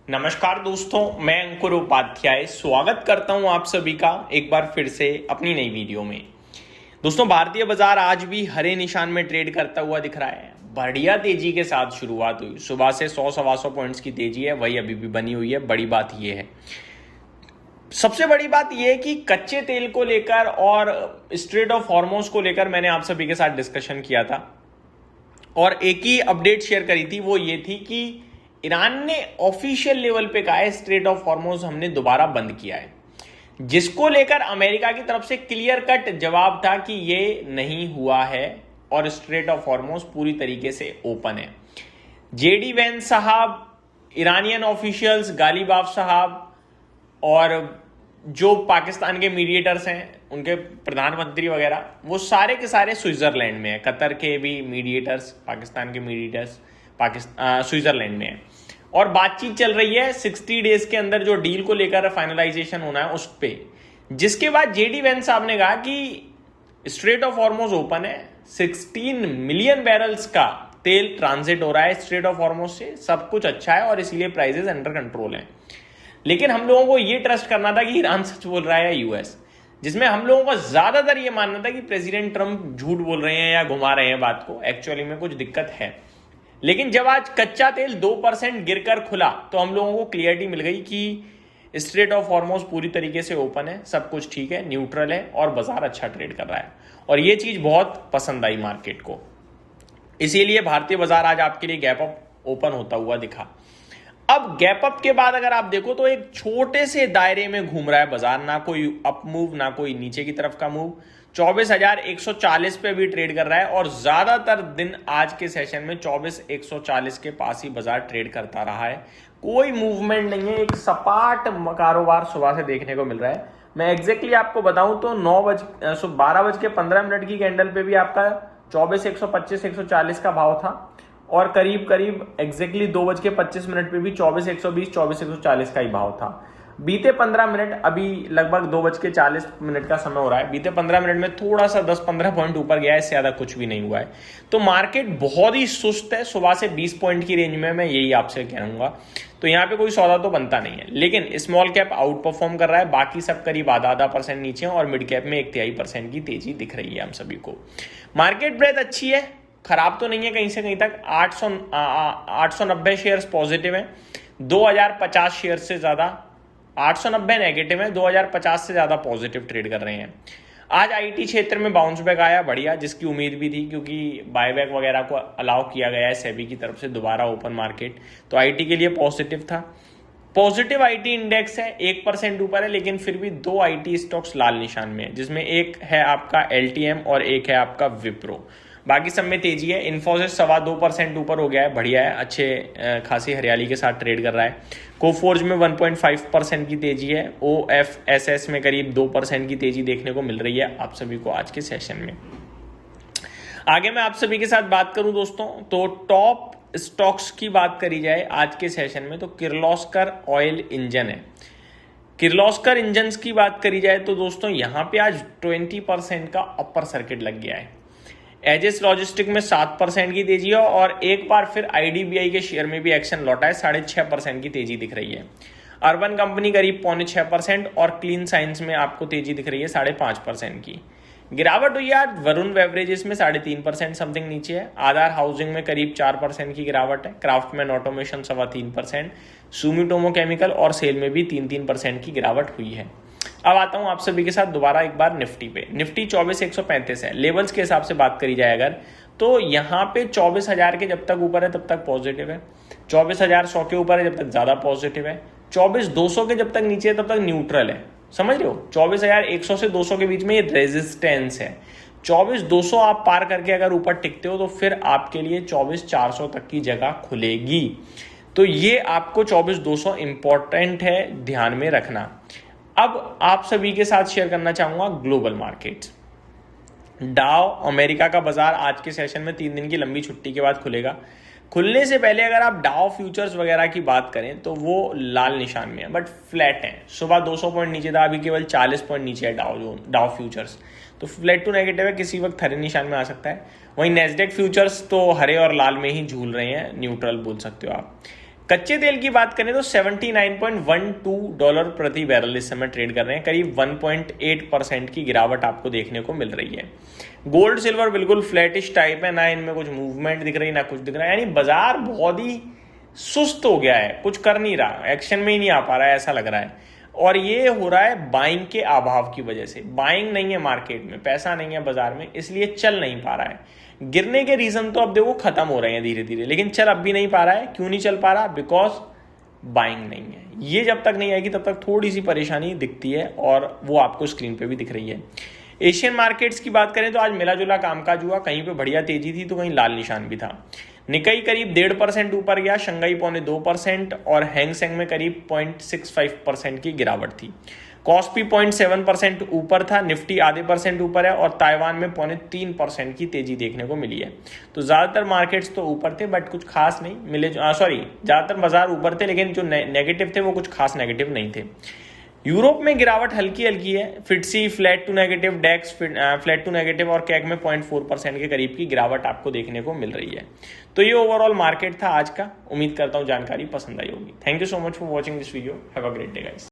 नमस्कार दोस्तों, मैं अंकुर उपाध्याय स्वागत करता हूं आप सभी का एक बार फिर से अपनी नई वीडियो में। दोस्तों, भारतीय बाजार आज भी हरे निशान में ट्रेड करता हुआ दिख रहा है। बढ़िया तेजी के साथ शुरुआत हुई, सुबह से 100-125 पॉइंट्स की तेजी है, वही अभी भी बनी हुई है। बड़ी बात यह है, सबसे बड़ी बात यह है कि कच्चे तेल को लेकर और स्ट्रेट ऑफ हॉर्मोज को लेकर मैंने आप सभी के साथ डिस्कशन किया था और एक ही अपडेट शेयर करी थी। वो ये थी कि ईरान ने ऑफिशियल लेवल पे कहा है स्ट्रेट ऑफ हॉर्मोज हमने दोबारा बंद किया है, जिसको लेकर अमेरिका की तरफ से क्लियर कट जवाब था कि ये नहीं हुआ है और स्ट्रेट ऑफ हॉर्मोज पूरी तरीके से ओपन है। जेडी वैंस साहब, ईरानियन ऑफिशियल्स, गालिबाफ साहब और जो पाकिस्तान के मीडिएटर्स हैं, उनके प्रधानमंत्री वगैरह, वो सारे के सारे स्विट्जरलैंड में है। कतर के भी मीडिएटर्स, पाकिस्तान के मीडिएटर्स स्विट्जरलैंड में है और बातचीत चल रही है 60 डेज के अंदर जो डील को लेकर फाइनलाइजेशन होना है उस पे। जिसके बाद जेडी वैंस साहब ने कहा कि स्ट्रेट ऑफ हॉर्मोज ओपन है, 16 मिलियन बैरल्स का तेल ट्रांजिट हो रहा है स्ट्रेट ऑफ हॉर्मोज से, सब कुछ अच्छा है और इसीलिए प्राइसेस अंडर कंट्रोल हैं। लेकिन हम लोगों को ये ट्रस्ट करना था कि ईरान सच बोल रहा है या यूएस, जिसमें हम लोगों को ज्यादातर ये मानना था कि प्रेसिडेंट ट्रंप झूठ बोल रहे हैं या घुमा रहे हैं बात को। एक्चुअली में कुछ दिक्कत है, लेकिन जब आज कच्चा तेल 2% गिरकर खुला तो हम लोगों को क्लियरिटी मिल गई कि स्ट्रेट ऑफ हॉर्मोज पूरी तरीके से ओपन है, सब कुछ ठीक है, न्यूट्रल है और बाजार अच्छा ट्रेड कर रहा है। और ये चीज बहुत पसंद आई मार्केट को, इसीलिए भारतीय बाजार आज आपके लिए गैप अप ओपन होता हुआ दिखा। अब गैप अप के बाद अगर आप देखो तो एक छोटे से दायरे में घूम रहा है बाजार, ना कोई अप मूव ना कोई नीचे की तरफ का मूव। 24,140 पे भी ट्रेड कर रहा है और ज्यादातर दिन आज के सेशन में 24,140 के पास ही बाजार ट्रेड करता रहा है। कोई मूवमेंट नहीं है, एक सपाट कारोबार सुबह से देखने को मिल रहा है। मैं एग्जैक्टली आपको बताऊं तो 12:15 की कैंडल पे भी आपका 24,125-140 का भाव था और करीब करीब एग्जैक्टली 2:25 पे भी 24,120 24,140 का ही भाव था। बीते 15 मिनट, अभी लगभग 2:40 का समय हो रहा है, बीते 15 मिनट में थोड़ा सा 10-15 पॉइंट ऊपर गया है, इससे ज्यादा कुछ भी नहीं हुआ है। तो मार्केट बहुत ही सुस्त है, सुबह से 20 पॉइंट की रेंज में मैं यही आपसे कहूंगा। तो यहाँ पे कोई सौदा तो बनता नहीं है, लेकिन स्मॉल कैप आउट परफॉर्म कर रहा है, बाकी सब करीब आधा % नीचे और मिड कैप में 1/3% की तेजी दिख रही है हम सभी को। मार्केट ब्रेथ अच्छी है, खराब तो नहीं है कहीं से कहीं तक। 890 शेयर्स पॉजिटिव है, 2050 शेयर से ज्यादा, 890 नेगेटिव है, 2050 से ज्यादा पॉजिटिव ट्रेड कर रहे हैं। आज आईटी क्षेत्र में बाउंस बैक आया बढ़िया, जिसकी उम्मीद भी थी क्योंकि बायबैक वगैरह को अलाउ किया गया है सेबी की तरफ से दोबारा ओपन मार्केट, तो आईटी के लिए पॉजिटिव था। पॉजिटिव आईटी इंडेक्स है, 1% ऊपर है, लेकिन फिर भी 2 आईटी स्टॉक्स लाल निशान में है, जिसमें एक है आपका एलटीएम और एक है आपका विप्रो। बाकी सब में तेजी है। इन्फोसिस 2.25% ऊपर हो गया है, बढ़िया है, अच्छे खासी हरियाली के साथ ट्रेड कर रहा है। कोफोर्ज में 1.5% की तेजी है, ओएफएसएस में करीब 2% की तेजी देखने को मिल रही है आप सभी को आज के सेशन में। आगे मैं आप सभी के साथ बात करूं दोस्तों, तो टॉप स्टॉक्स की बात करी जाए आज के सेशन में तो किर्लोस्कर ऑयल इंजन है। किर्लोस्कर इंजन की बात करी जाए तो दोस्तों यहाँ पे आज 20% का अपर सर्किट लग गया है। एजेस लॉजिस्टिक में 7% की तेजी है और एक बार फिर आईडीबीआई के शेयर में भी एक्शन लौटा है, 6.5% की तेजी दिख रही है। अर्बन कंपनी करीब 5.25% और क्लीन साइंस में आपको तेजी दिख रही है 5.5% की। गिरावट हुई है वरुण बेवरेजेस में 3.5% समथिंग नीचे है। आधार हाउसिंग में करीब 4% की गिरावट है। क्राफ्टमैन ऑटोमेशन 3.25%, सुमिटोमो केमिकल और सेल में भी 3% की गिरावट हुई है। अब आता हूं आप सभी के साथ दोबारा एक बार निफ्टी पे। निफ्टी 24,135 है। लेवल्स के हिसाब से बात करी जाए अगर तो यहाँ पे 24,000 के जब तक ऊपर है तब तक पॉजिटिव है, 24,100 के ऊपर है जब तक ज्यादा पॉजिटिव है, 24,200 के जब तक नीचे है तब तक न्यूट्रल है। समझ रहे हो, 24,100 से 200 के बीच में ये रेजिस्टेंस है। 24,200 आप पार करके अगर ऊपर टिकते हो तो फिर आपके लिए 24,400 तक की जगह खुलेगी। तो ये आपको 24,200 इंपॉर्टेंट है, ध्यान में रखना। अब आप सभी के साथ शेयर करना चाहूंगा ग्लोबल मार्केट्स। डाउ अमेरिका का बाजार आज के सेशन में 3 दिन की लंबी छुट्टी के बाद खुलेगा। खुलने से पहले अगर आप डाउ फ्यूचर्स वगैरह की बात करें तो वो लाल निशान में है, बट फ्लैट है। सुबह 200 पॉइंट नीचे था, अभी केवल 40 पॉइंट नीचे है डाउ फ्यूचर्स, तो फ्लैट टू नेगेटिव है, किसी वक्त हरे निशान में आ सकता है। वहीं नेस्डेक फ्यूचर्स तो हरे और लाल में ही झूल रहे हैं, न्यूट्रल बोल सकते हो आप। कच्चे तेल की बात करें तो $79.12 प्रति बैरल इस समय ट्रेड कर रहे हैं, करीब 1.8% की गिरावट आपको देखने को मिल रही है। गोल्ड सिल्वर बिल्कुल फ्लैटिश टाइप है, ना इनमें कुछ मूवमेंट दिख रही ना कुछ दिख रहा है, यानी बाजार बहुत ही सुस्त हो गया है, कुछ कर नहीं रहा, एक्शन में ही नहीं आ पा रहा है ऐसा लग रहा है। और ये हो रहा है बाइंग के अभाव की वजह से। बाइंग नहीं है मार्केट में, पैसा नहीं है बाजार में, इसलिए चल नहीं पा रहा है। गिरने के रीजन तो अब देखो खत्म हो रहे हैं धीरे धीरे, लेकिन चल अब भी नहीं पा रहा है। क्यों नहीं चल पा रहा? बिकॉज बाइंग नहीं है। ये जब तक नहीं आएगी तब तक थोड़ी सी परेशानी दिखती है, और वो आपको स्क्रीन पे भी दिख रही है। एशियन मार्केट्स की बात करें तो आज मिला जुला कामकाज हुआ, कहीं पे बढ़िया तेजी थी तो कहीं लाल निशान भी था। निकाई करीब 1.5% ऊपर गया, शंघाई 0.25% और हैंगसेंग में करीब 0.65% की गिरावट थी। कॉस्पी 0.7% ऊपर था, निफ्टी आधे % ऊपर है और ताइवान में 0.3% की तेजी देखने को मिली है। तो ज्यादातर मार्केट्स तो ऊपर थे बट कुछ खास नहीं मिले, ज्यादातर बाजार ऊपर थे लेकिन जो नेगेटिव थे वो कुछ खास नेगेटिव नहीं थे। यूरोप में गिरावट हल्की हल्की है, FTSE flat to negative, DAX flat to negative और कैग में 0.4% के करीब की गिरावट आपको देखने को मिल रही है। तो ये ओवरऑल मार्केट था आज का। उम्मीद करता हूं जानकारी पसंद आई होगी। Thank you so much for watching this video. Have a great day guys.